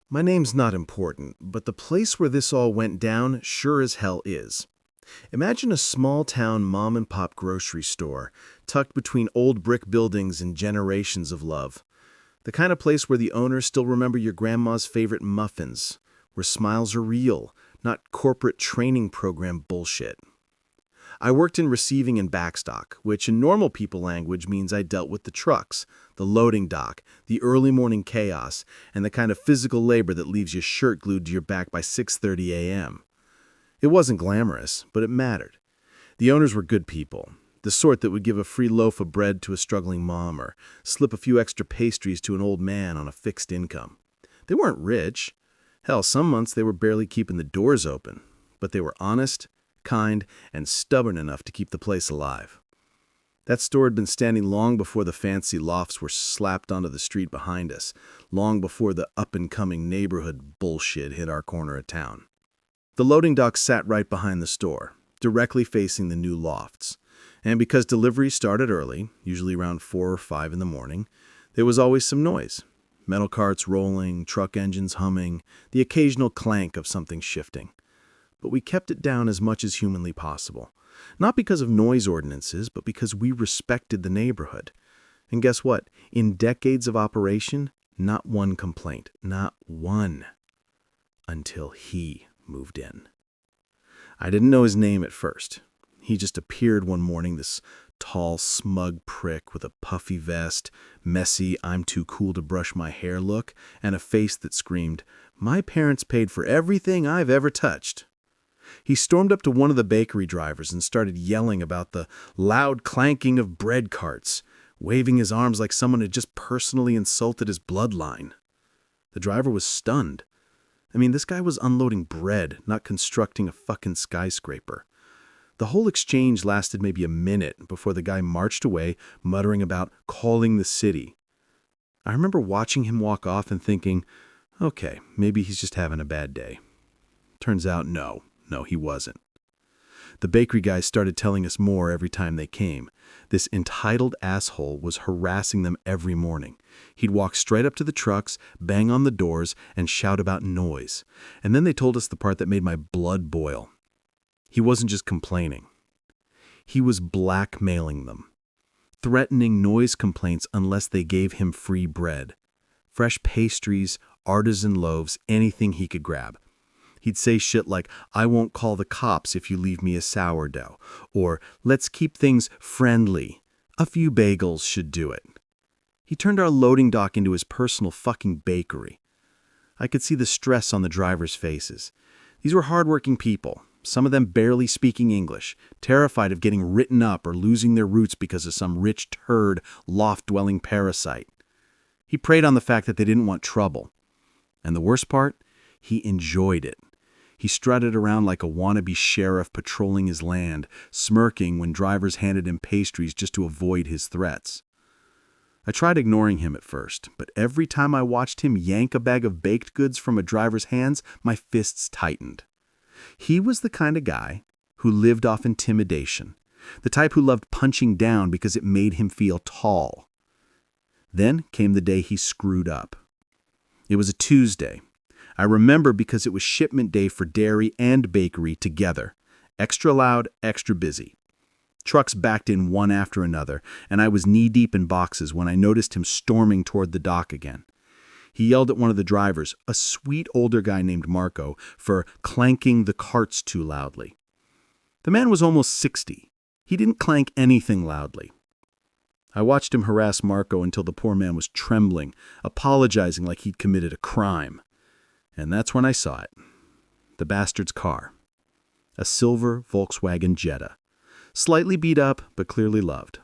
My name's not important, but the place where this all went down sure as hell is. Imagine a small-town mom-and-pop grocery store, tucked between old brick buildings and generations of love. The kind of place where the owners still remember your grandma's favorite muffins, where smiles are real, not corporate training program bullshit. I worked in receiving and backstock, which in normal people language means I dealt with the trucks, the loading dock, the early morning chaos, and the kind of physical labor that leaves your shirt glued to your back by 6:30 a.m. It wasn't glamorous, but it mattered. The owners were good people, the sort that would give a free loaf of bread to a struggling mom or slip a few extra pastries to an old man on a fixed income. They weren't rich. Hell, some months they were barely keeping the doors open, but they were honest, kind, and stubborn enough to keep the place alive. That store had been standing long before the fancy lofts were slapped onto the street behind us, long before the up-and-coming neighborhood bullshit hit our corner of town. The loading dock sat right behind the store, directly facing the new lofts. And because deliveries started early, usually around 4 or 5 in the morning, there was always some noise. Metal carts rolling, truck engines humming, the occasional clank of something shifting. But we kept it down as much as humanly possible. Not because of noise ordinances, but because we respected the neighborhood. And guess what? In decades of operation, not one complaint. Not one. Until he moved in. I didn't know his name at first. He just appeared one morning, this tall, smug prick with a puffy vest, messy, I'm too cool to brush my hair look, and a face that screamed, "My parents paid for everything I've ever touched." He stormed up to one of the bakery drivers and started yelling about the loud clanking of bread carts, waving his arms like someone had just personally insulted his bloodline. The driver was stunned. I mean, this guy was unloading bread, not constructing a fucking skyscraper. The whole exchange lasted maybe a minute before the guy marched away, muttering about calling the city. I remember watching him walk off and thinking, okay, maybe he's just having a bad day. Turns out, no, he wasn't. The bakery guys started telling us more every time they came. This entitled asshole was harassing them every morning. He'd walk straight up to the trucks, bang on the doors, and shout about noise. And then they told us the part that made my blood boil. He wasn't just complaining. He was blackmailing them, threatening noise complaints unless they gave him free bread. Fresh pastries, artisan loaves, anything he could grab. He'd say shit like, "I won't call the cops if you leave me a sourdough," or "Let's keep things friendly. A few bagels should do it." He turned our loading dock into his personal fucking bakery. I could see the stress on the drivers' faces. These were hardworking people, some of them barely speaking English, terrified of getting written up or losing their roots because of some rich turd, loft-dwelling parasite. He preyed on the fact that they didn't want trouble. And the worst part? He enjoyed it. He strutted around like a wannabe sheriff patrolling his land, smirking when drivers handed him pastries just to avoid his threats. I tried ignoring him at first, but every time I watched him yank a bag of baked goods from a driver's hands, my fists tightened. He was the kind of guy who lived off intimidation, the type who loved punching down because it made him feel tall. Then came the day he screwed up. It was a Tuesday. I remember because it was shipment day for dairy and bakery together. Extra loud, extra busy. Trucks backed in one after another, and I was knee-deep in boxes when I noticed him storming toward the dock again. He yelled at one of the drivers, a sweet older guy named Marco, for clanking the carts too loudly. The man was almost 60. He didn't clank anything loudly. I watched him harass Marco until the poor man was trembling, apologizing like he'd committed a crime. And that's when I saw it. The bastard's car. A silver Volkswagen Jetta. Slightly beat up, but clearly loved.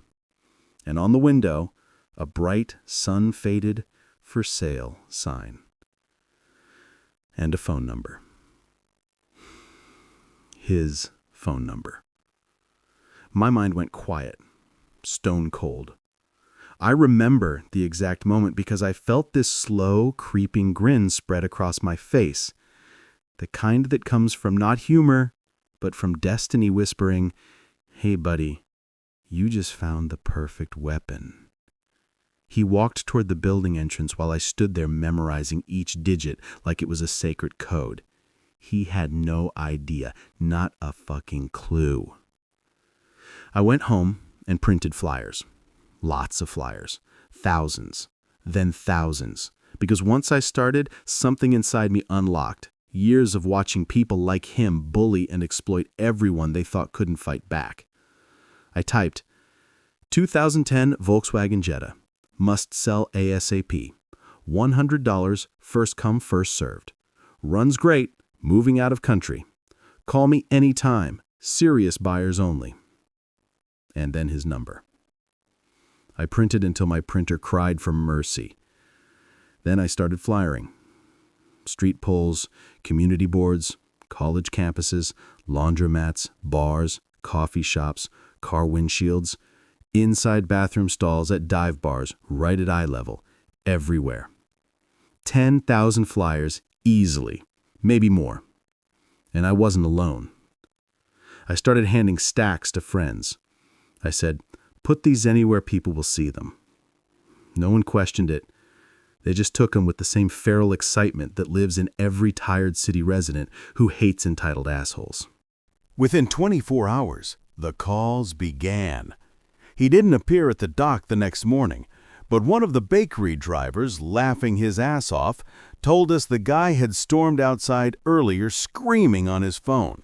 And on the window, a bright, sun-faded, "For sale" sign. And a phone number. His phone number. My mind went quiet, stone cold. I remember the exact moment because I felt this slow, creeping grin spread across my face. The kind that comes from not humor, but from destiny whispering, "Hey buddy, you just found the perfect weapon." He walked toward the building entrance while I stood there memorizing each digit like it was a sacred code. He had no idea, not a fucking clue. I went home and printed flyers. Lots of flyers. Thousands. Then thousands. Because once I started, something inside me unlocked. Years of watching people like him bully and exploit everyone they thought couldn't fight back. I typed, 2010 Volkswagen Jetta. Must sell ASAP. $100, first come, first served. Runs great, moving out of country. Call me anytime, serious buyers only. And then his number. I printed until my printer cried for mercy. Then I started flyering. Street poles, community boards, college campuses, laundromats, bars, coffee shops, car windshields, inside bathroom stalls at dive bars, right at eye level, everywhere. 10,000 flyers, easily, maybe more. And I wasn't alone. I started handing stacks to friends. I said, put these anywhere people will see them. No one questioned it. They just took them with the same feral excitement that lives in every tired city resident who hates entitled assholes. Within 24 hours, the calls began. He didn't appear at the dock the next morning, but one of the bakery drivers, laughing his ass off, told us the guy had stormed outside earlier screaming on his phone.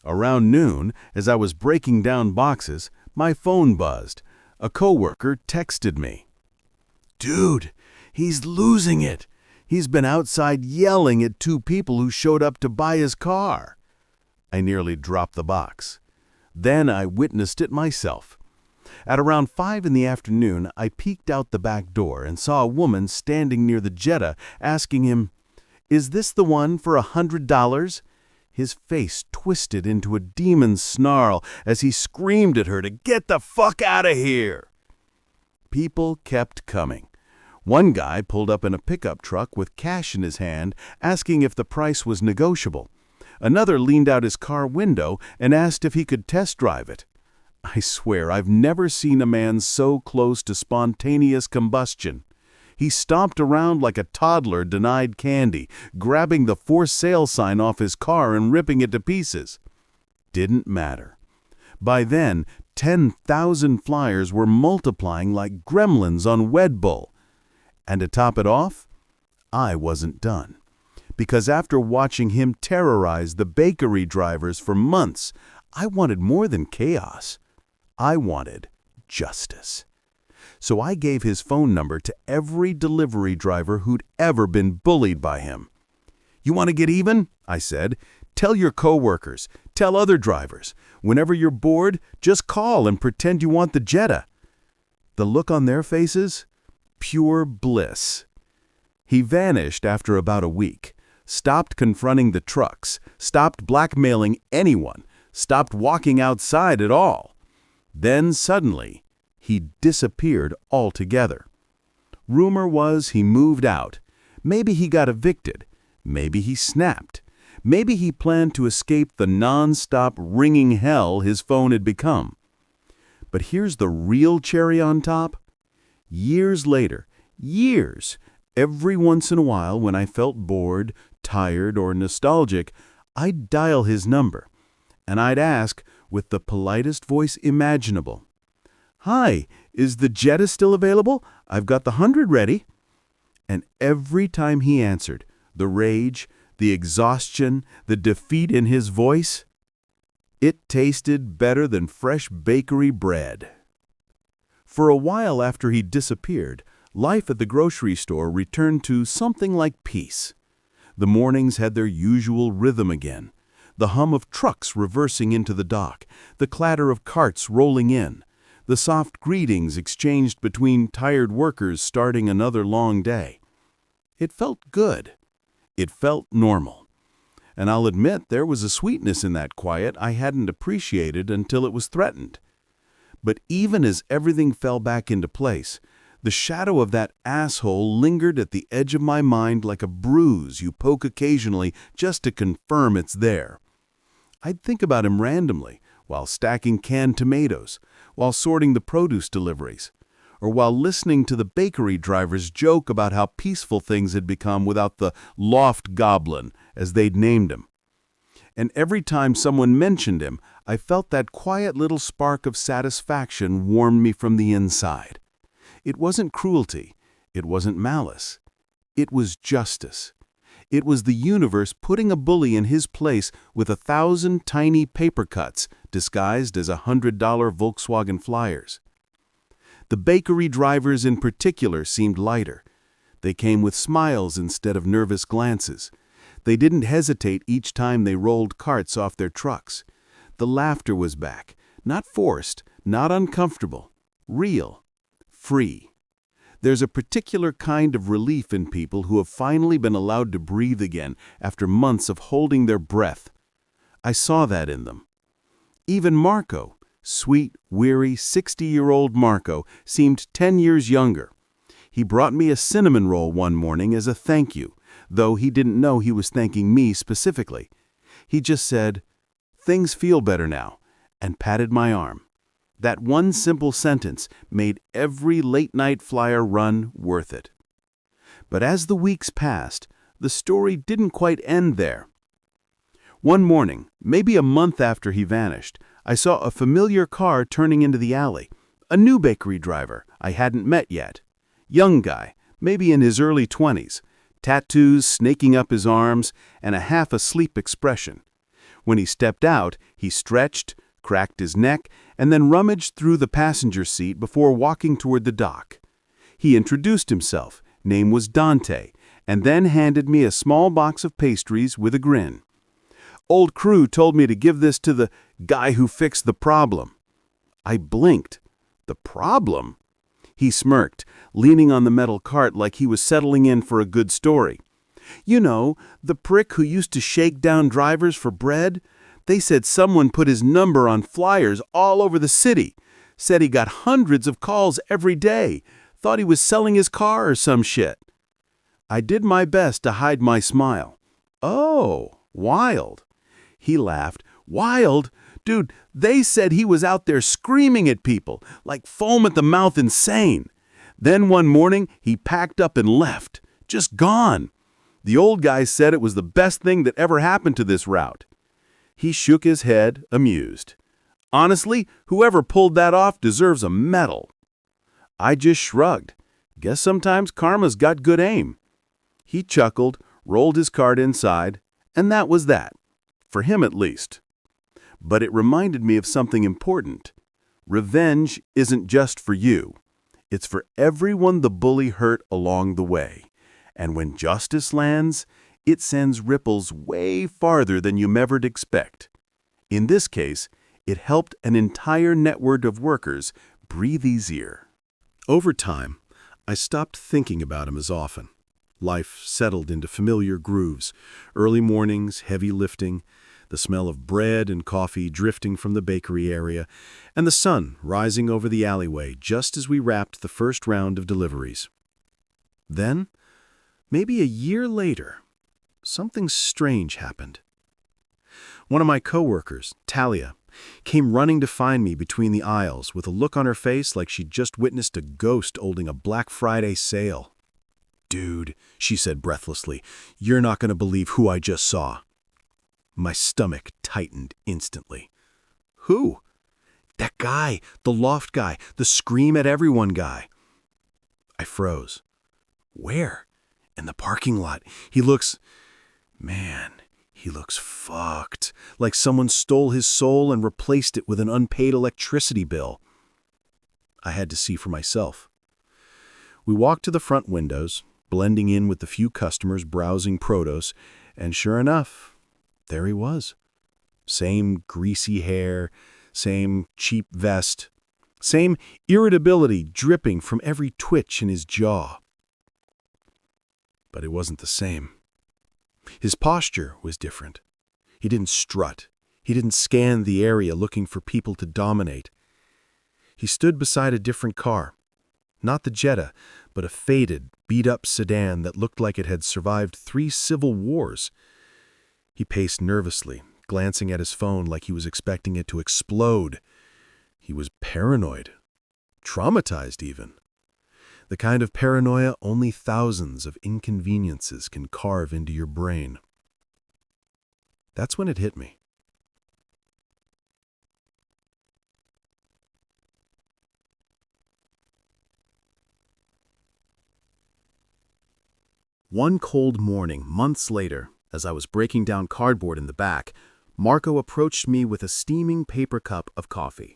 Around noon, as I was breaking down boxes, my phone buzzed. A coworker texted me. "Dude, he's losing it. He's been outside yelling at two people who showed up to buy his car." I nearly dropped the box. Then I witnessed it myself. At around 5 in the afternoon, I peeked out the back door and saw a woman standing near the Jetta asking him, "Is this the one for $100? His face twisted into a demon's snarl as he screamed at her to get the fuck out of here. People kept coming. One guy pulled up in a pickup truck with cash in his hand, asking if the price was negotiable. Another leaned out his car window and asked if he could test drive it. I swear I've never seen a man so close to spontaneous combustion. He stomped around like a toddler denied candy, grabbing the for sale sign off his car and ripping it to pieces. Didn't matter. By then, 10,000 flyers were multiplying like gremlins on Wed Bull. And to top it off, I wasn't done. Because after watching him terrorize the bakery drivers for months, I wanted more than chaos. I wanted justice. So I gave his phone number to every delivery driver who'd ever been bullied by him. "You want to get even?" I said. "Tell your coworkers, tell other drivers. Whenever you're bored, just call and pretend you want the Jetta." The look on their faces? Pure bliss. He vanished after about a week, stopped confronting the trucks, stopped blackmailing anyone, stopped walking outside at all. Then suddenly, he disappeared altogether. Rumor was he moved out. Maybe he got evicted. Maybe he snapped. Maybe he planned to escape the non-stop ringing hell his phone had become. But here's the real cherry on top. Years later, every once in a while when I felt bored, tired, or nostalgic, I'd dial his number, and I'd ask, with the politest voice imaginable, "Hi, is the Jetta still available? I've got the 100 ready." And every time he answered, the rage, the exhaustion, the defeat in his voice, it tasted better than fresh bakery bread. For a while after he disappeared, life at the grocery store returned to something like peace. The mornings had their usual rhythm again. The hum of trucks reversing into the dock, the clatter of carts rolling in, the soft greetings exchanged between tired workers starting another long day. It felt good. It felt normal. And I'll admit there was a sweetness in that quiet I hadn't appreciated until it was threatened. But even as everything fell back into place, the shadow of that asshole lingered at the edge of my mind like a bruise you poke occasionally just to confirm it's there. I'd think about him randomly, while stacking canned tomatoes, while sorting the produce deliveries, or while listening to the bakery drivers joke about how peaceful things had become without the loft goblin, as they'd named him. And every time someone mentioned him, I felt that quiet little spark of satisfaction warm me from the inside. It wasn't cruelty. It wasn't malice. It was justice. It was the universe putting a bully in his place with 1,000 tiny paper cuts disguised as $100 Volkswagen Flyers. The bakery drivers in particular seemed lighter. They came with smiles instead of nervous glances. They didn't hesitate each time they rolled carts off their trucks. The laughter was back, not forced, not uncomfortable, real, free. There's a particular kind of relief in people who have finally been allowed to breathe again after months of holding their breath. I saw that in them. Even Marco, sweet, weary, 60-year-old Marco, seemed 10 years younger. He brought me a cinnamon roll one morning as a thank you, though he didn't know he was thanking me specifically. He just said, "Things feel better now," and patted my arm. That one simple sentence made every late-night flyer run worth it. But as the weeks passed, the story didn't quite end there. One morning, maybe a month after he vanished, I saw a familiar car turning into the alley. A new bakery driver I hadn't met yet. Young guy, maybe in his early 20s, tattoos snaking up his arms, and a half-asleep expression. When he stepped out, he stretched, cracked his neck, and then rummaged through the passenger seat before walking toward the dock. He introduced himself, name was Dante, and then handed me a small box of pastries with a grin. "Old crew told me to give this to the guy who fixed the problem." I blinked. The problem? He smirked, leaning on the metal cart like he was settling in for a good story. "You know, the prick who used to shake down drivers for bread? They said someone put his number on flyers all over the city. Said he got hundreds of calls every day. Thought he was selling his car or some shit." I did my best to hide my smile. "Oh, wild." He laughed. "Wild? Dude, they said he was out there screaming at people, like foam at the mouth insane. Then one morning, he packed up and left. Just gone. The old guy said it was the best thing that ever happened to this route." He shook his head, amused. "Honestly, whoever pulled that off deserves a medal." I just shrugged. Guess sometimes karma's got good aim. He chuckled, rolled his cart inside, and that was that. For him at least. But it reminded me of something important. Revenge isn't just for you. It's for everyone the bully hurt along the way. And when justice lands, it sends ripples way farther than you ever'd expect. In this case, it helped an entire network of workers breathe easier. Over time, I stopped thinking about him as often. Life settled into familiar grooves, early mornings, heavy lifting, the smell of bread and coffee drifting from the bakery area, and the sun rising over the alleyway just as we wrapped the first round of deliveries. Then, maybe a year later, something strange happened. One of my coworkers, Talia, came running to find me between the aisles with a look on her face like she'd just witnessed a ghost holding a Black Friday sale. "Dude," she said breathlessly, "you're not going to believe who I just saw." My stomach tightened instantly. "Who?" "That guy, the loft guy, the scream at everyone guy." I froze. "Where?" "In the parking lot. He looks fucked. Like someone stole his soul and replaced it with an unpaid electricity bill." I had to see for myself. We walked to the front windows, blending in with the few customers browsing produce, and sure enough, there he was. Same greasy hair, same cheap vest, same irritability dripping from every twitch in his jaw. But it wasn't the same. His posture was different. He didn't strut. He didn't scan the area looking for people to dominate. He stood beside a different car. Not the Jetta, but a faded, beat-up sedan that looked like it had survived 3 civil wars. He paced nervously, glancing at his phone like he was expecting it to explode. He was paranoid. Traumatized even. The kind of paranoia only thousands of inconveniences can carve into your brain. That's when it hit me. One cold morning, months later, as I was breaking down cardboard in the back, Marco approached me with a steaming paper cup of coffee.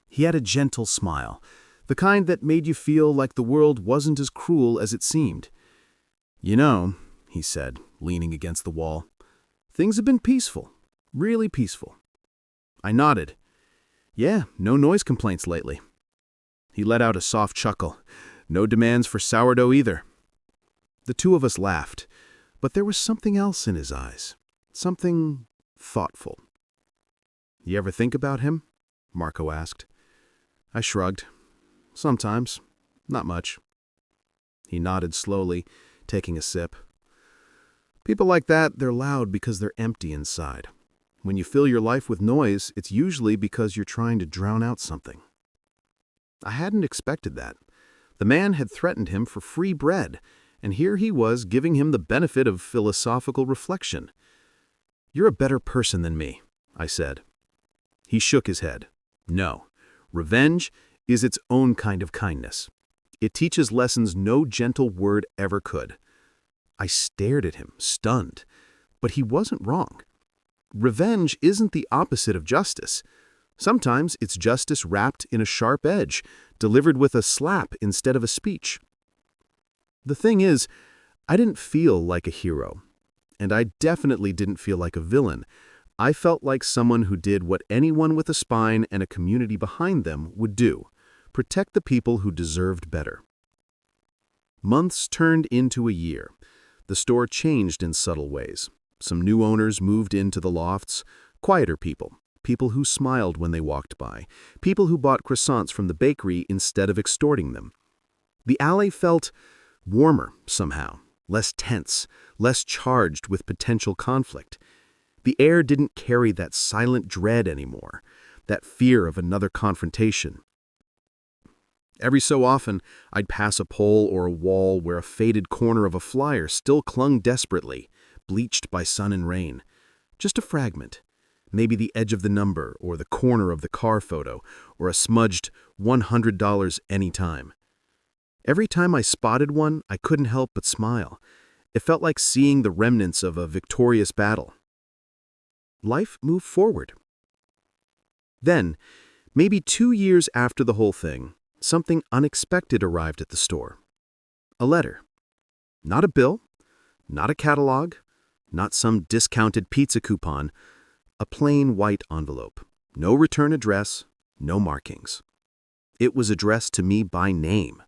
He had a gentle smile, the kind that made you feel like the world wasn't as cruel as it seemed. "You know," he said, leaning against the wall, "things have been peaceful, really peaceful." I nodded. "Yeah, no noise complaints lately." He let out a soft chuckle. "No demands for sourdough either." The two of us laughed, but there was something else in his eyes, something thoughtful. "You ever think about him?" Marco asked. I shrugged. "Sometimes. Not much." He nodded slowly, taking a sip. "People like that, they're loud because they're empty inside. When you fill your life with noise, it's usually because you're trying to drown out something." I hadn't expected that. The man had threatened him for free bread, and here he was giving him the benefit of philosophical reflection. "You're a better person than me," I said. He shook his head. "No. Revenge is its own kind of kindness. It teaches lessons no gentle word ever could." I stared at him, stunned. But he wasn't wrong. Revenge isn't the opposite of justice. Sometimes it's justice wrapped in a sharp edge, delivered with a slap instead of a speech. The thing is, I didn't feel like a hero, and I definitely didn't feel like a villain. I felt like someone who did what anyone with a spine and a community behind them would do: protect the people who deserved better. Months turned into a year. The store changed in subtle ways. Some new owners moved into the lofts, quieter people, people who smiled when they walked by, people who bought croissants from the bakery instead of extorting them. The alley felt warmer somehow, less tense, less charged with potential conflict. The air didn't carry that silent dread anymore, that fear of another confrontation. Every so often, I'd pass a pole or a wall where a faded corner of a flyer still clung desperately, bleached by sun and rain. Just a fragment, maybe the edge of the number or the corner of the car photo, or a smudged $100 anytime. Every time I spotted one, I couldn't help but smile. It felt like seeing the remnants of a victorious battle. Life moved forward. Then, maybe 2 years after the whole thing, something unexpected arrived at the store. A letter. Not a bill, not a catalog, not some discounted pizza coupon. A plain white envelope. No return address, no markings. It was addressed to me by name.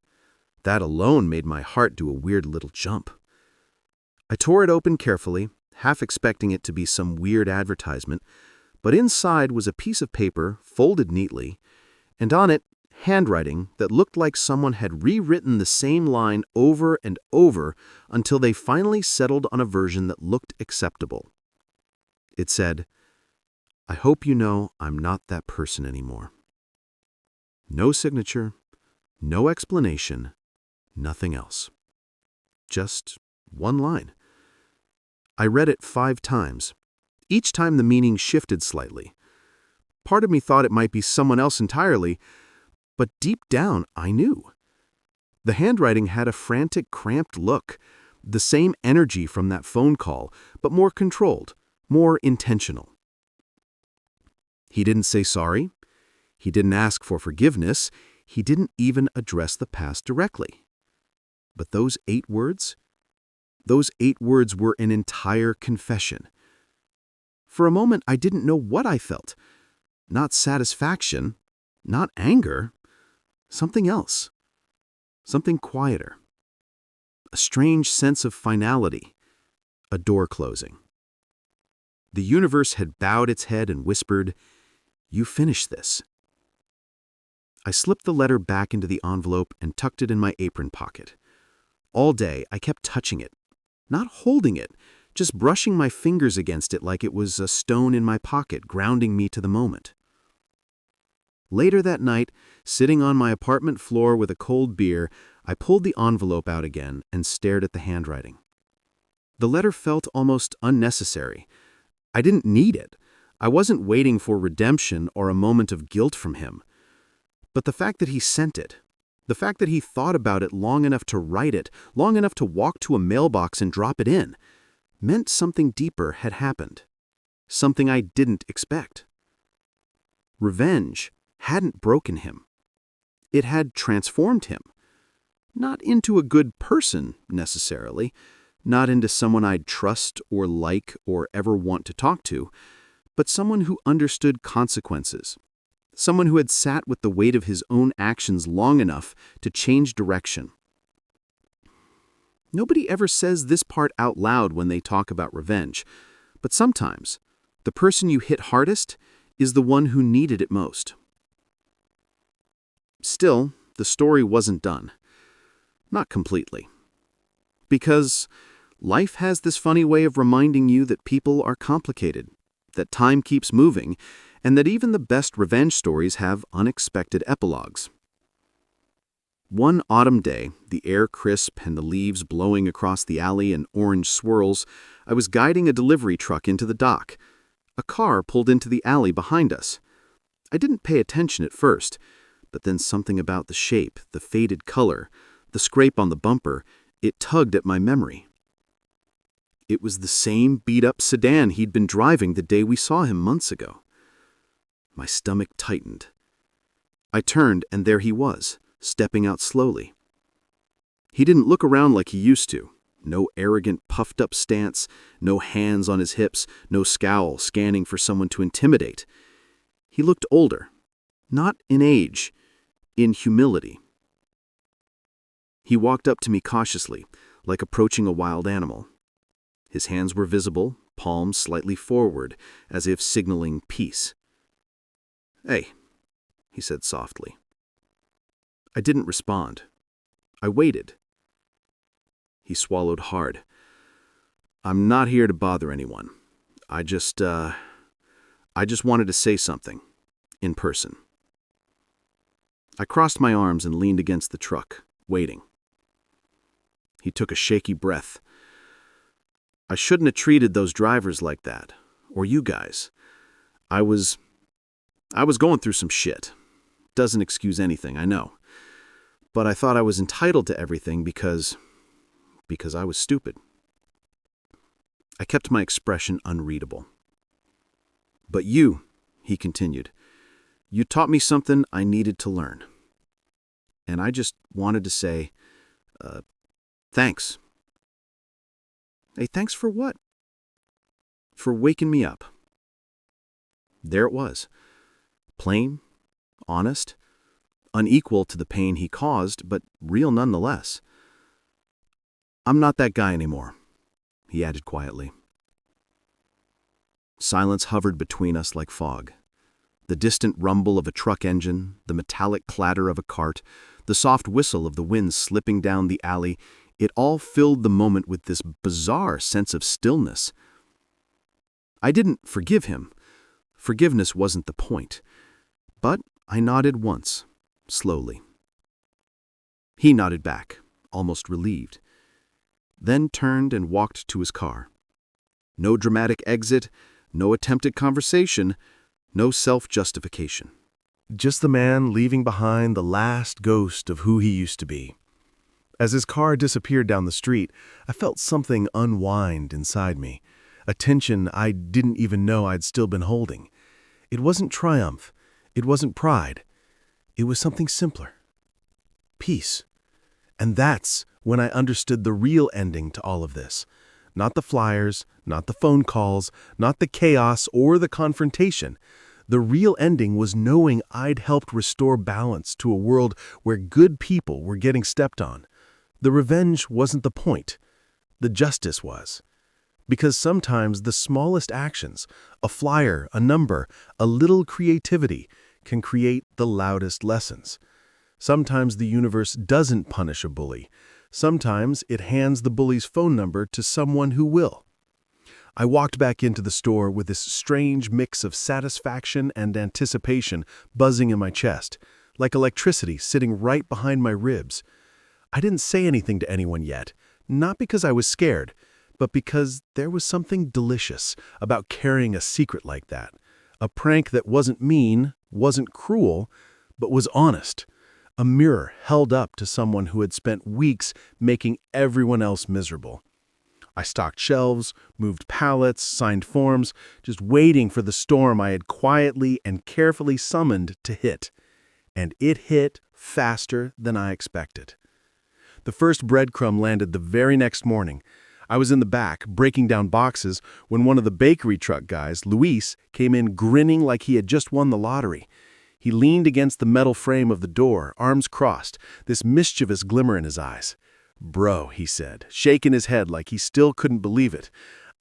That alone made my heart do a weird little jump. I tore it open carefully, half expecting it to be some weird advertisement, but inside was a piece of paper folded neatly, and on it, handwriting that looked like someone had rewritten the same line over and over until they finally settled on a version that looked acceptable. It said, "I hope you know I'm not that person anymore." No signature, no explanation, nothing else. Just one line. I read it 5 times. Each time the meaning shifted slightly. Part of me thought it might be someone else entirely, but deep down I knew. The handwriting had a frantic, cramped look, the same energy from that phone call, but more controlled, more intentional. He didn't say sorry. He didn't ask for forgiveness. He didn't even address the past directly. But those 8 words were an entire confession. For a moment, I didn't know what I felt. Not satisfaction, not anger, something else. Something quieter. A strange sense of finality. A door closing. The universe had bowed its head and whispered, "You finish this." I slipped the letter back into the envelope and tucked it in my apron pocket. All day, I kept touching it. Not holding it, just brushing my fingers against it like it was a stone in my pocket, grounding me to the moment. Later that night, sitting on my apartment floor with a cold beer, I pulled the envelope out again and stared at the handwriting. The letter felt almost unnecessary. I didn't need it. I wasn't waiting for redemption or a moment of guilt from him. But the fact that he sent it, the fact that he thought about it long enough to write it, long enough to walk to a mailbox and drop it in, meant something deeper had happened. Something I didn't expect. Revenge hadn't broken him. It had transformed him. Not into a good person, necessarily, not into someone I'd trust or like or ever want to talk to, but someone who understood consequences. Someone who had sat with the weight of his own actions long enough to change direction. Nobody ever says this part out loud when they talk about revenge, but sometimes the person you hit hardest is the one who needed it most. Still, the story wasn't done. Not completely. Because life has this funny way of reminding you that people are complicated, that time keeps moving, and that even the best revenge stories have unexpected epilogues. One autumn day, the air crisp and the leaves blowing across the alley in orange swirls, I was guiding a delivery truck into the dock. A car pulled into the alley behind us. I didn't pay attention at first, but then something about the shape, the faded color, the scrape on the bumper, it tugged at my memory. It was the same beat-up sedan he'd been driving the day we saw him months ago. My stomach tightened. I turned, and there he was, stepping out slowly. He didn't look around like he used to. No arrogant, puffed-up stance, no hands on his hips, no scowl scanning for someone to intimidate. He looked older, not in age, in humility. He walked up to me cautiously, like approaching a wild animal. His hands were visible, palms slightly forward, as if signaling peace. "Hey," he said softly. I didn't respond. I waited. He swallowed hard. "I'm not here to bother anyone. I just wanted to say something. In person." I crossed my arms and leaned against the truck, waiting. He took a shaky breath. "I shouldn't have treated those drivers like that, or you guys. I was going through some shit. Doesn't excuse anything, I know. But I thought I was entitled to everything because I was stupid." I kept my expression unreadable. "But you," he continued, "you taught me something I needed to learn. And I just wanted to say, thanks." "Hey, thanks for what?" "For waking me up." There it was. Plain, honest, unequal to the pain he caused, but real nonetheless. "I'm not that guy anymore," he added quietly. Silence hovered between us like fog. The distant rumble of a truck engine, the metallic clatter of a cart, the soft whistle of the wind slipping down the alley, it all filled the moment with this bizarre sense of stillness. I didn't forgive him. Forgiveness wasn't the point. But I nodded once, slowly. He nodded back, almost relieved, then turned and walked to his car. No dramatic exit, no attempted conversation, no self-justification. Just the man leaving behind the last ghost of who he used to be. As his car disappeared down the street, I felt something unwind inside me, a tension I didn't even know I'd still been holding. It wasn't triumph. It wasn't pride. It was something simpler. Peace. And that's when I understood the real ending to all of this. Not the flyers, not the phone calls, not the chaos or the confrontation. The real ending was knowing I'd helped restore balance to a world where good people were getting stepped on. The revenge wasn't the point. The justice was. Because sometimes the smallest actions, a flyer, a number, a little creativity, can create the loudest lessons. Sometimes the universe doesn't punish a bully. Sometimes it hands the bully's phone number to someone who will. I walked back into the store with this strange mix of satisfaction and anticipation buzzing in my chest, like electricity sitting right behind my ribs. I didn't say anything to anyone yet, not because I was scared, but because there was something delicious about carrying a secret like that. A prank that wasn't mean, wasn't cruel, but was honest. A mirror held up to someone who had spent weeks making everyone else miserable. I stocked shelves, moved pallets, signed forms, just waiting for the storm I had quietly and carefully summoned to hit. And it hit faster than I expected. The first breadcrumb landed the very next morning. I was in the back, breaking down boxes, when one of the bakery truck guys, Luis, came in grinning like he had just won the lottery. He leaned against the metal frame of the door, arms crossed, this mischievous glimmer in his eyes. "Bro," he said, shaking his head like he still couldn't believe it,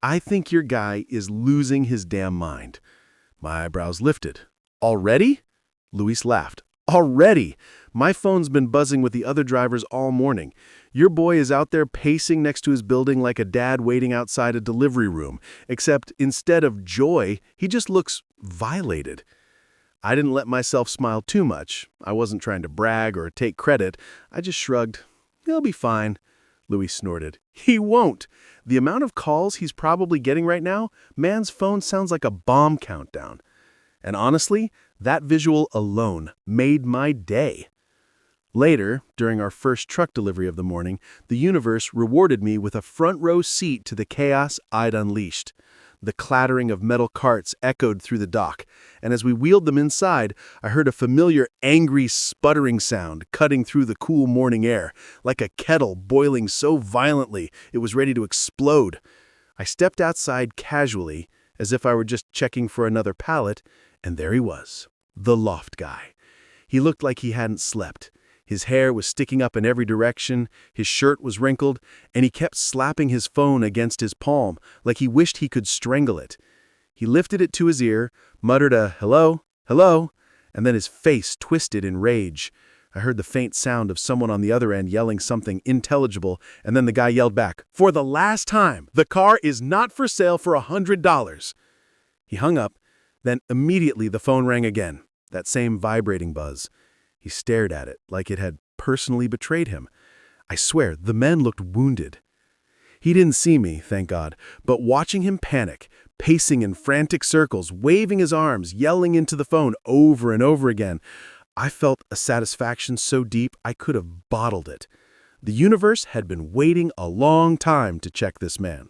"I think your guy is losing his damn mind." My eyebrows lifted. "Already?" Luis laughed. "Already? My phone's been buzzing with the other drivers all morning. Your boy is out there pacing next to his building like a dad waiting outside a delivery room, except instead of joy, he just looks violated." I didn't let myself smile too much. I wasn't trying to brag or take credit. I just shrugged. "He'll be fine." Luis snorted. "He won't. The amount of calls he's probably getting right now, man's phone sounds like a bomb countdown." And honestly, that visual alone made my day. Later, during our first truck delivery of the morning, the universe rewarded me with a front-row seat to the chaos I'd unleashed. The clattering of metal carts echoed through the dock, and as we wheeled them inside, I heard a familiar, angry, sputtering sound cutting through the cool morning air, like a kettle boiling so violently it was ready to explode. I stepped outside casually, as if I were just checking for another pallet, and there he was, the loft guy. He looked like he hadn't slept. His hair was sticking up in every direction, his shirt was wrinkled, and he kept slapping his phone against his palm, like he wished he could strangle it. He lifted it to his ear, muttered a "hello, hello," and then his face twisted in rage. I heard the faint sound of someone on the other end yelling something intelligible, and then the guy yelled back, "For the last time, the car is not for sale for $100. He hung up, then immediately the phone rang again, that same vibrating buzz. He stared at it like it had personally betrayed him. I swear, the man looked wounded. He didn't see me, thank God, but watching him panic, pacing in frantic circles, waving his arms, yelling into the phone over and over again, I felt a satisfaction so deep I could have bottled it. The universe had been waiting a long time to check this man.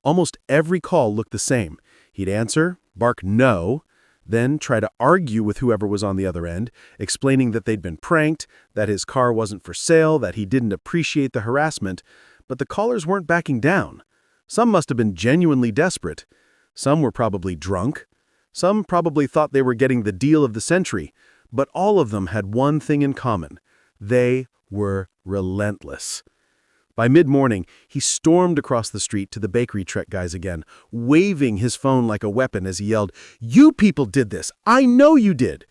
Almost every call looked the same. He'd answer, bark no, then try to argue with whoever was on the other end, explaining that they'd been pranked, that his car wasn't for sale, that he didn't appreciate the harassment, but the callers weren't backing down. Some must have been genuinely desperate. Some were probably drunk. Some probably thought they were getting the deal of the century, but all of them had one thing in common. They were relentless. By mid-morning, he stormed across the street to the bakery truck guys again, waving his phone like a weapon as he yelled, "You people did this! I know you did!"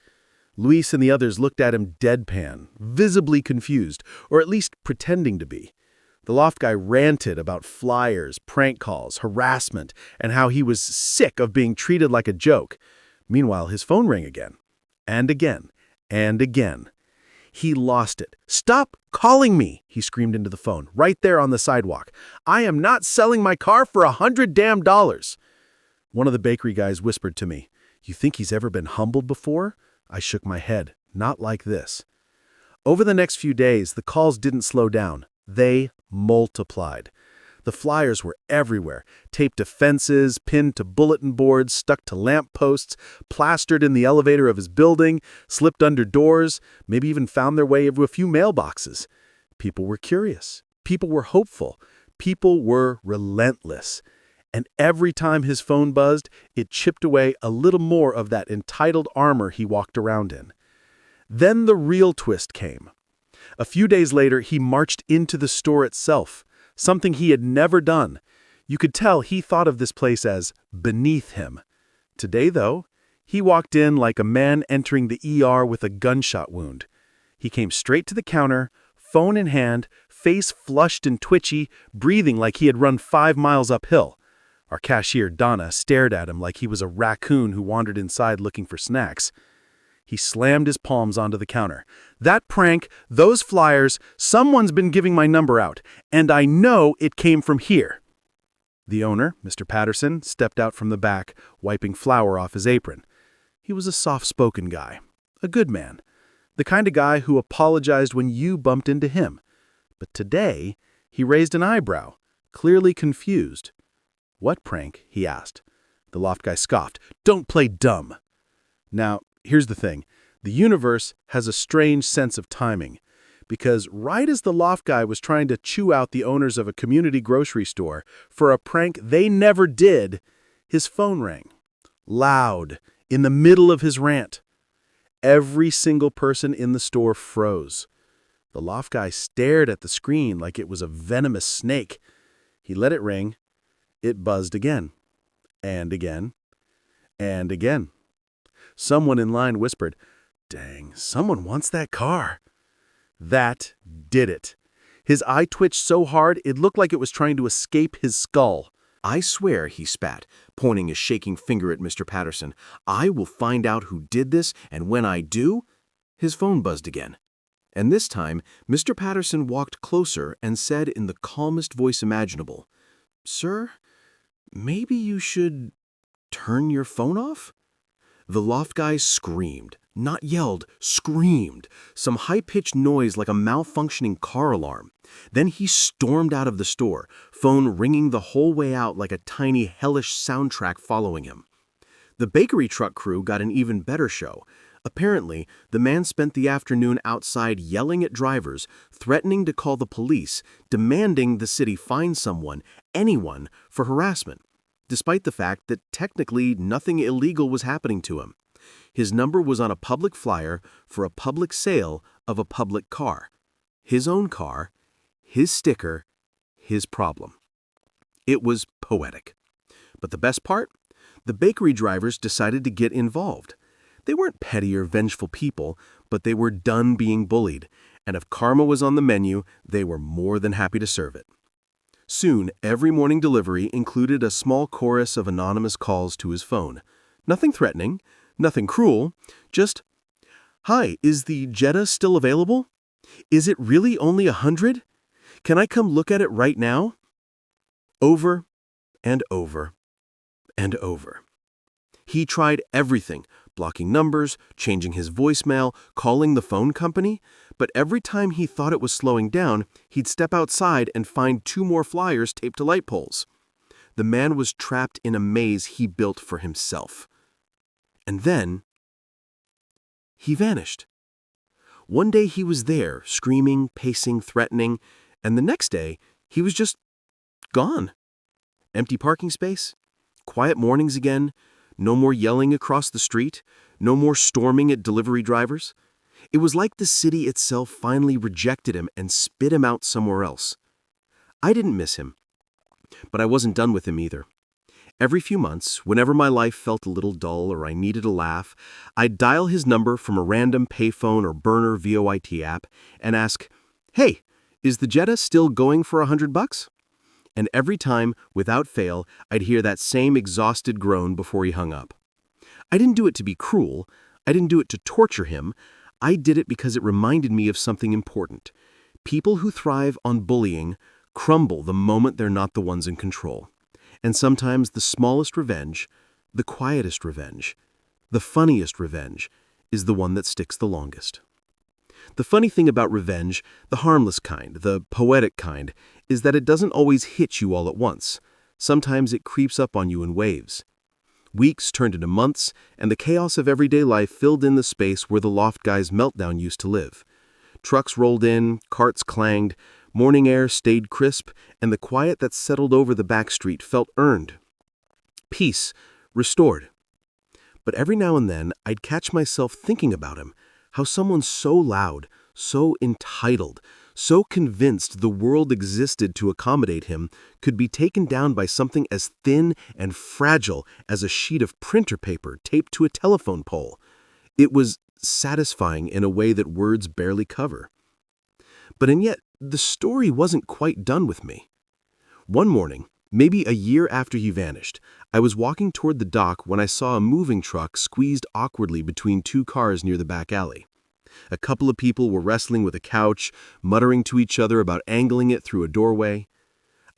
Luis and the others looked at him deadpan, visibly confused, or at least pretending to be. The loft guy ranted about flyers, prank calls, harassment, and how he was sick of being treated like a joke. Meanwhile, his phone rang again, and again, and again. He lost it. "Stop calling me," he screamed into the phone, right there on the sidewalk. "I am not selling my car for $100 damn. One of the bakery guys whispered to me, "You think he's ever been humbled before?" I shook my head. Not like this. Over the next few days, the calls didn't slow down. They multiplied. The flyers were everywhere, taped to fences, pinned to bulletin boards, stuck to lamp posts, plastered in the elevator of his building, slipped under doors, maybe even found their way into a few mailboxes. People were curious. People were hopeful. People were relentless. And every time his phone buzzed, it chipped away a little more of that entitled armor he walked around in. Then the real twist came. A few days later, he marched into the store itself. Something he had never done. You could tell he thought of this place as beneath him. Today, though, he walked in like a man entering the ER with a gunshot wound. He came straight to the counter, phone in hand, face flushed and twitchy, breathing like he had run 5 miles uphill. Our cashier, Donna, stared at him like he was a raccoon who wandered inside looking for snacks. He slammed his palms onto the counter. "That prank, those flyers, someone's been giving my number out, and I know it came from here." The owner, Mr. Patterson, stepped out from the back, wiping flour off his apron. He was a soft-spoken guy, a good man, the kind of guy who apologized when you bumped into him. But today, he raised an eyebrow, clearly confused. "What prank?" he asked. The loft guy scoffed. "Don't play dumb." Now, here's the thing. The universe has a strange sense of timing, because right as the loft guy was trying to chew out the owners of a community grocery store for a prank they never did, his phone rang. Loud, in the middle of his rant. Every single person in the store froze. The loft guy stared at the screen like it was a venomous snake. He let it ring. It buzzed again, and again, and again. Someone in line whispered, "Dang, someone wants that car." That did it. His eye twitched so hard it looked like it was trying to escape his skull. "I swear," he spat, pointing a shaking finger at Mr. Patterson, "I will find out who did this, and when I do—" His phone buzzed again. And this time, Mr. Patterson walked closer and said in the calmest voice imaginable, "Sir, maybe you should turn your phone off?" The loft guy screamed, not yelled, screamed, some high-pitched noise like a malfunctioning car alarm. Then he stormed out of the store, phone ringing the whole way out like a tiny hellish soundtrack following him. The bakery truck crew got an even better show. Apparently, the man spent the afternoon outside yelling at drivers, threatening to call the police, demanding the city find someone, anyone, for harassment, despite the fact that technically nothing illegal was happening to him. His number was on a public flyer for a public sale of a public car. His own car, his sticker, his problem. It was poetic. But the best part? The bakery drivers decided to get involved. They weren't petty or vengeful people, but they were done being bullied, and if karma was on the menu, they were more than happy to serve it. Soon, every morning delivery included a small chorus of anonymous calls to his phone. Nothing threatening, nothing cruel, just, "Hi, is the Jetta still available? Is it really only 100? Can I come look at it right now?" Over and over and over. He tried everything, blocking numbers, changing his voicemail, calling the phone company, but every time he thought it was slowing down, he'd step outside and find 2 more flyers taped to light poles. The man was trapped in a maze he built for himself. And then, he vanished. One day he was there, screaming, pacing, threatening, and the next day, he was just gone. Empty parking space, quiet mornings again, no more yelling across the street, no more storming at delivery drivers. It was like the city itself finally rejected him and spit him out somewhere else. I didn't miss him, but I wasn't done with him either. Every few months, whenever my life felt a little dull or I needed a laugh, I'd dial his number from a random payphone or burner VoIP app and ask, "Hey, is the Jetta still going for $100? And every time, without fail, I'd hear that same exhausted groan before he hung up. I didn't do it to be cruel. I didn't do it to torture him. I did it because it reminded me of something important. People who thrive on bullying crumble the moment they're not the ones in control. And sometimes the smallest revenge, the quietest revenge, the funniest revenge, is the one that sticks the longest. The funny thing about revenge, the harmless kind, the poetic kind, is that it doesn't always hit you all at once. Sometimes it creeps up on you in waves. Weeks turned into months, and the chaos of everyday life filled in the space where the loft guy's meltdown used to live. Trucks rolled in, carts clanged, morning air stayed crisp, and the quiet that settled over the back street felt earned. Peace, restored. But every now and then, I'd catch myself thinking about him, how someone so loud, so entitled, so convinced the world existed to accommodate him could be taken down by something as thin and fragile as a sheet of printer paper taped to a telephone pole. It was satisfying in a way that words barely cover. And yet, the story wasn't quite done with me. One morning, Maybe a year after he vanished, I was walking toward the dock when I saw a moving truck squeezed awkwardly between two cars near the back alley. A couple of people were wrestling with a couch, muttering to each other about angling it through a doorway.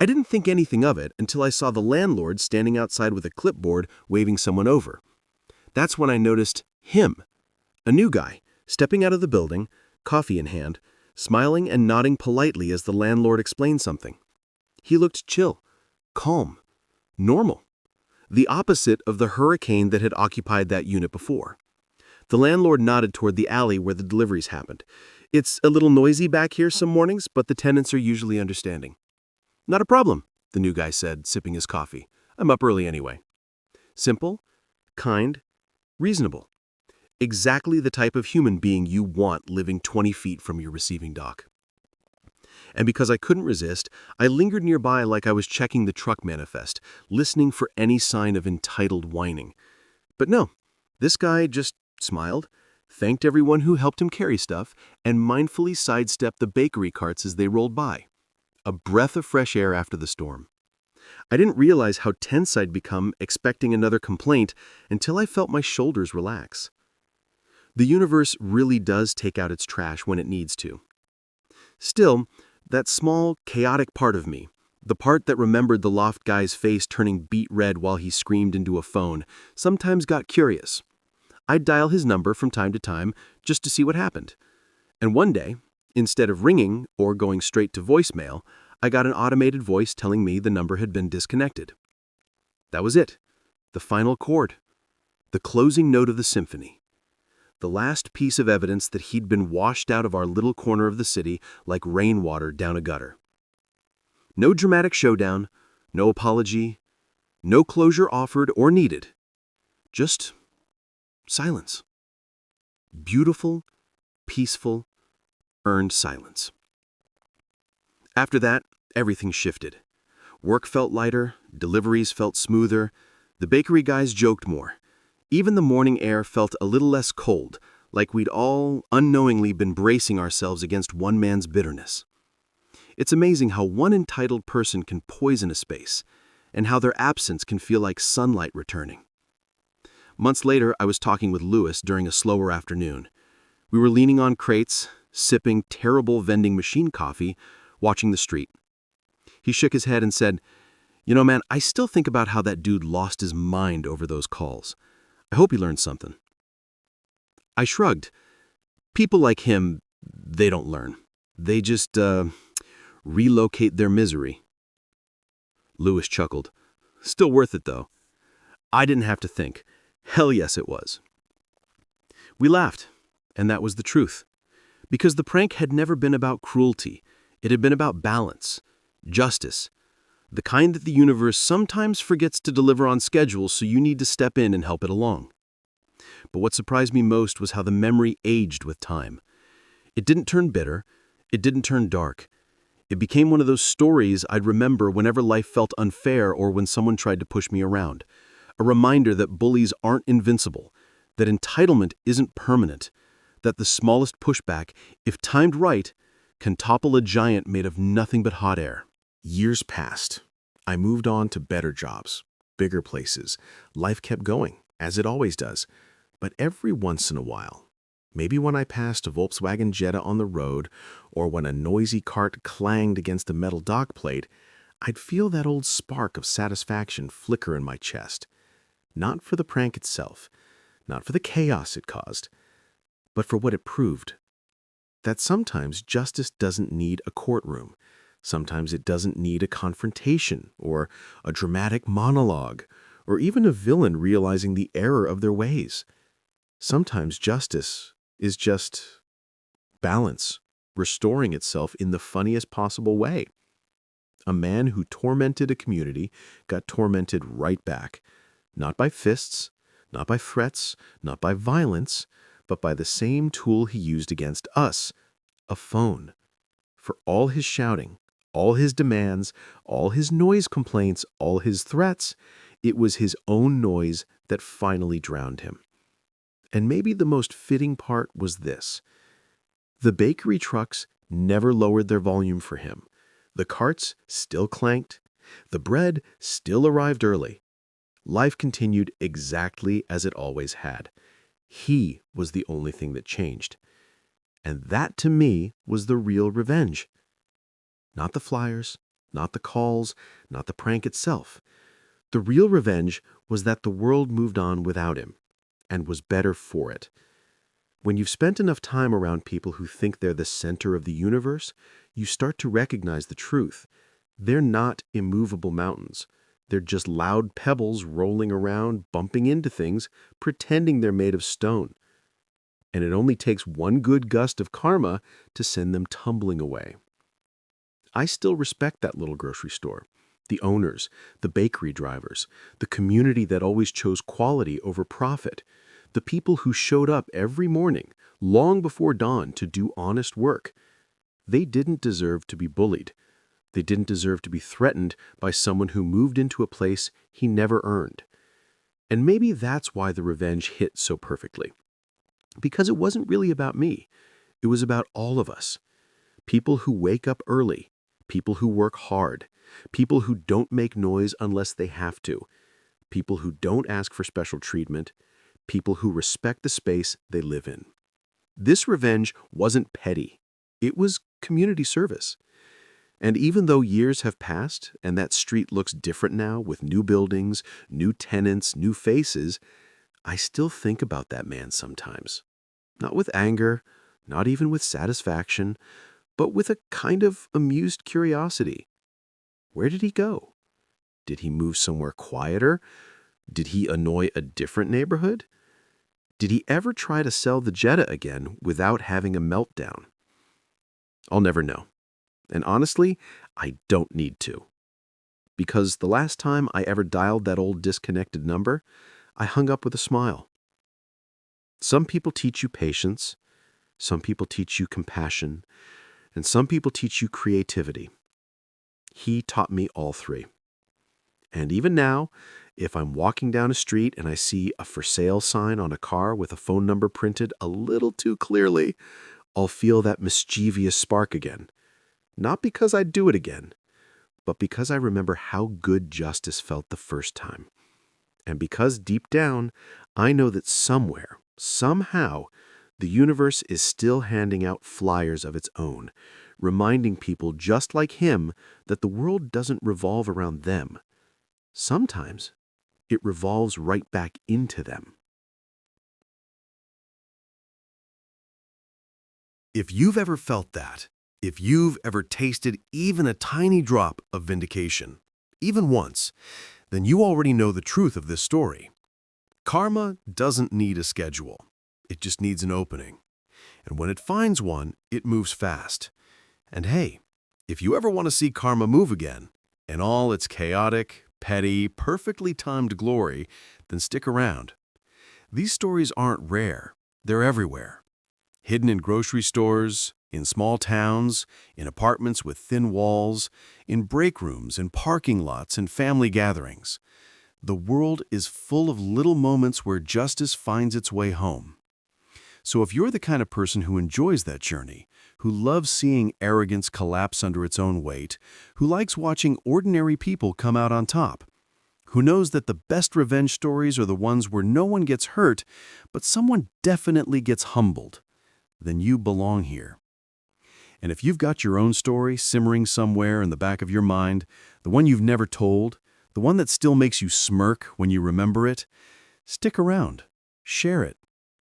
I didn't think anything of it until I saw the landlord standing outside with a clipboard waving someone over. That's when I noticed him, a new guy, stepping out of the building, coffee in hand, smiling and nodding politely as the landlord explained something. He looked chill, calm, normal, the opposite of the hurricane that had occupied that unit before. The landlord nodded toward the alley where the deliveries happened. "It's a little noisy back here some mornings, but the tenants are usually understanding." "Not a problem," the new guy said, sipping his coffee. "I'm up early anyway." Simple, kind, reasonable. Exactly the type of human being you want living 20 feet from your receiving dock. And because I couldn't resist, I lingered nearby like I was checking the truck manifest, listening for any sign of entitled whining. But no, this guy just smiled, thanked everyone who helped him carry stuff, and mindfully sidestepped the bakery carts as they rolled by. A breath of fresh air after the storm. I didn't realize how tense I'd become expecting another complaint until I felt my shoulders relax. The universe really does take out its trash when it needs to. Still, that small, chaotic part of me, the part that remembered the loft guy's face turning beet red while he screamed into a phone, sometimes got curious. I'd dial his number from time to time just to see what happened. And one day, instead of ringing or going straight to voicemail, I got an automated voice telling me the number had been disconnected. That was it. The final chord. The closing note of the symphony. The last piece of evidence that he'd been washed out of our little corner of the city like rainwater down a gutter. No dramatic showdown, no apology, no closure offered or needed. Just silence. Beautiful, peaceful, earned silence. After that, everything shifted. Work felt lighter, deliveries felt smoother, the bakery guys joked more. Even the morning air felt a little less cold, like we'd all unknowingly been bracing ourselves against one man's bitterness. It's amazing how one entitled person can poison a space, and how their absence can feel like sunlight returning. Months later, I was talking with Lewis during a slower afternoon. We were leaning on crates, sipping terrible vending machine coffee, watching the street. He shook his head and said, "You know, man, I still think about how that dude lost his mind over those calls. I hope he learned something." I shrugged. People like him, they don't learn. They just, relocate their misery. Lewis chuckled. "Still worth it, though." I didn't have to think. Hell yes, it was. We laughed, and that was the truth. Because the prank had never been about cruelty. It had been about balance, justice, the kind that the universe sometimes forgets to deliver on schedule, so you need to step in and help it along. But what surprised me most was how the memory aged with time. It didn't turn bitter. It didn't turn dark. It became one of those stories I'd remember whenever life felt unfair or when someone tried to push me around. A reminder that bullies aren't invincible, that entitlement isn't permanent, that the smallest pushback, if timed right, can topple a giant made of nothing but hot air. Years passed. I moved on to better jobs, bigger places. Life kept going, as it always does. But every once in a while, maybe when I passed a Volkswagen Jetta on the road, or when a noisy cart clanged against a metal dock plate, I'd feel that old spark of satisfaction flicker in my chest. Not for the prank itself, not for the chaos it caused, but for what it proved. That sometimes justice doesn't need a courtroom. Sometimes it doesn't need a confrontation or a dramatic monologue or even a villain realizing the error of their ways. Sometimes justice is just balance, restoring itself in the funniest possible way. A man who tormented a community got tormented right back, not by fists, not by threats, not by violence, but by the same tool he used against us, a phone. For all his shouting, all his demands, all his noise complaints, all his threats, it was his own noise that finally drowned him. And maybe the most fitting part was this. The bakery trucks never lowered their volume for him. The carts still clanked, The bread still arrived early. Life continued exactly as it always had. He was the only thing that changed. And that, to me, was the real revenge. Not the flyers, not the calls, not the prank itself. The real revenge was that the world moved on without him, and was better for it. When you've spent enough time around people who think they're the center of the universe, you start to recognize the truth. They're not immovable mountains. They're just loud pebbles rolling around, bumping into things, pretending they're made of stone. And it only takes one good gust of karma to send them tumbling away. I still respect that little grocery store, the owners, the bakery drivers, the community that always chose quality over profit, the people who showed up every morning, long before dawn, to do honest work. They didn't deserve to be bullied. They didn't deserve to be threatened by someone who moved into a place he never earned. And maybe that's why the revenge hit so perfectly. Because it wasn't really about me. It was about all of us. People who wake up early, people who work hard, people who don't make noise unless they have to, people who don't ask for special treatment, people who respect the space they live in. This revenge wasn't petty. It was community service. And even though years have passed and that street looks different now with new buildings, new tenants, new faces, I still think about that man sometimes. Not with anger, not even with satisfaction, but with a kind of amused curiosity. Where did he go? Did he move somewhere quieter? Did he annoy a different neighborhood? Did he ever try to sell the Jetta again without having a meltdown? I'll never know. And honestly, I don't need to. Because the last time I ever dialed that old disconnected number, I hung up with a smile. Some people teach you patience, some people teach you compassion, and some people teach you creativity. He taught me all three. And even now, if I'm walking down a street and I see a for sale sign on a car with a phone number printed a little too clearly, I'll feel that mischievous spark again. Not because I'd do it again, but because I remember how good justice felt the first time. And because deep down, I know that somewhere, somehow, the universe is still handing out flyers of its own, reminding people just like him that the world doesn't revolve around them. Sometimes it revolves right back into them. If you've ever felt that, if you've ever tasted even a tiny drop of vindication, even once, then you already know the truth of this story. Karma doesn't need a schedule. It just needs an opening. And when it finds one, it moves fast. And hey, if you ever want to see karma move again, in all its chaotic, petty, perfectly timed glory, then stick around. These stories aren't rare. They're everywhere. Hidden in grocery stores, in small towns, in apartments with thin walls, in break rooms, in parking lots, and family gatherings. The world is full of little moments where justice finds its way home. So if you're the kind of person who enjoys that journey, who loves seeing arrogance collapse under its own weight, who likes watching ordinary people come out on top, who knows that the best revenge stories are the ones where no one gets hurt, but someone definitely gets humbled, then you belong here. And if you've got your own story simmering somewhere in the back of your mind, the one you've never told, the one that still makes you smirk when you remember it, stick around, share it.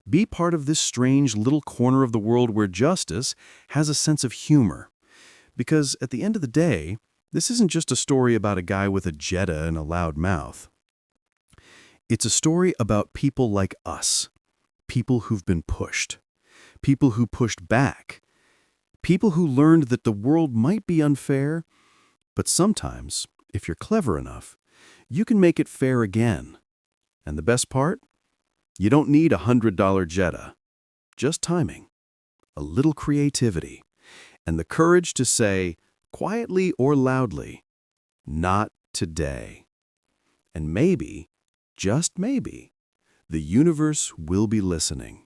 Be part of this strange little corner of the world where justice has a sense of humor. Because at the end of the day, this isn't just a story about a guy with a jetta and a loud mouth. It's a story about people like us, people who've been pushed, people who pushed back, people who learned that the world might be unfair, but sometimes, if you're clever enough, you can make it fair again. And the best part? You don't need a $100 jetta. Just timing, a little creativity, and the courage to say, quietly or loudly, not today. And maybe, just maybe, the universe will be listening.